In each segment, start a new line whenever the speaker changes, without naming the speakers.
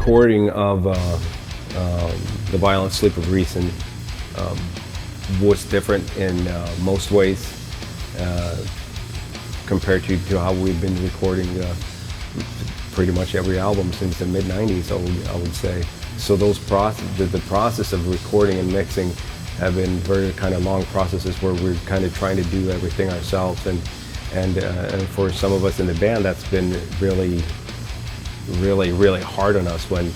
recording of The Violent Sleep of Reason was different in most ways compared to how we've been recording pretty much every album since the mid-90s, I would say. So those the process of recording and mixing have been very kind of long processes where we're kind of trying to do everything ourselves, and for some of us in the band, that's been really hard on us. When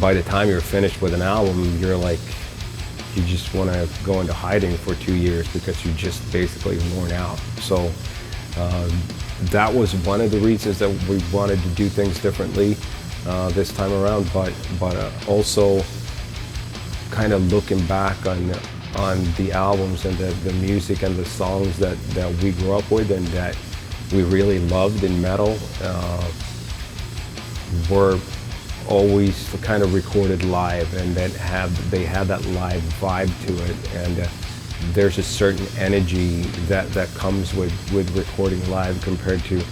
by the time you're finished with an album, you're like, you just want to go into hiding for 2 years because you're just basically worn out. So that was one of the reasons that we wanted to do things differently this time around, but also kind of looking back on the albums and the music and the songs that we grew up with and that we really loved in metal were always kind of recorded live, and that they had that live vibe to it, and there's a certain energy that comes with recording live compared to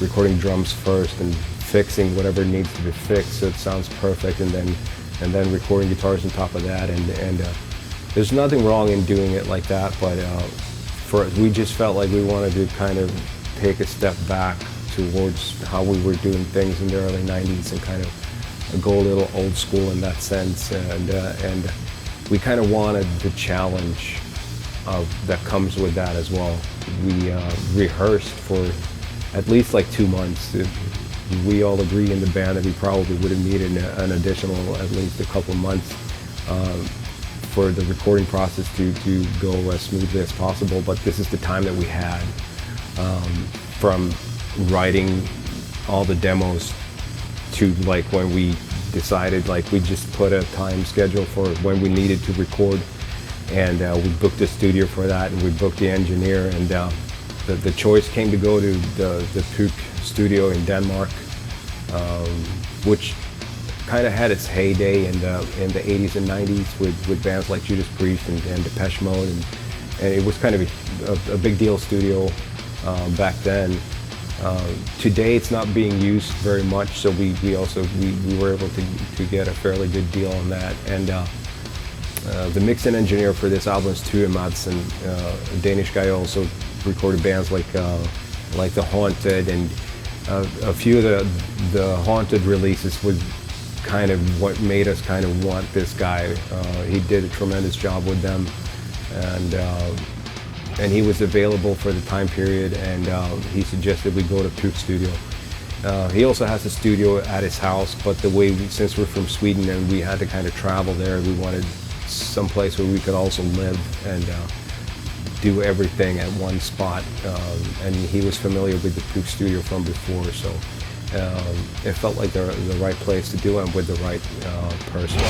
recording drums first and fixing whatever needs to be fixed so it sounds perfect, and then recording guitars on top of that, and there's nothing wrong in doing it like that, but we just felt like we wanted to kind of take a step back towards how we were doing things in the early 90s and kind of go a little old school in that sense, and we kind of wanted the challenge that comes with that as well. We rehearsed for at least like 2 months. We all agree in the band that we probably would have needed an additional at least a couple months for the recording process to go as smoothly as possible, but this is the time that we had from writing all the demos to like when we decided, like we just put a time schedule for when we needed to record, and we booked a studio for that, and we booked the engineer, and the choice came to go to the Puch studio in Denmark, which kind of had its heyday in the 80s and 90s with bands like Judas Priest and Depeche Mode, and it was kind of a big deal studio back then. Today it's not being used very much, so we were able to get a fairly good deal on that. And the mix and engineer for this album is Tue Madsen, a Danish guy, also recorded bands like The Haunted, and a few of the Haunted releases was kind of what made us kind of want this guy. He did a tremendous job with them, and he was available for the time period, and he suggested we go to Puch studio. He also has a studio at his house, but since we're from Sweden and we had to kind of travel there, we wanted some place where we could also live and do everything at one spot. And he was familiar with the Puch studio from before, so it felt like the right place to do it with the right person.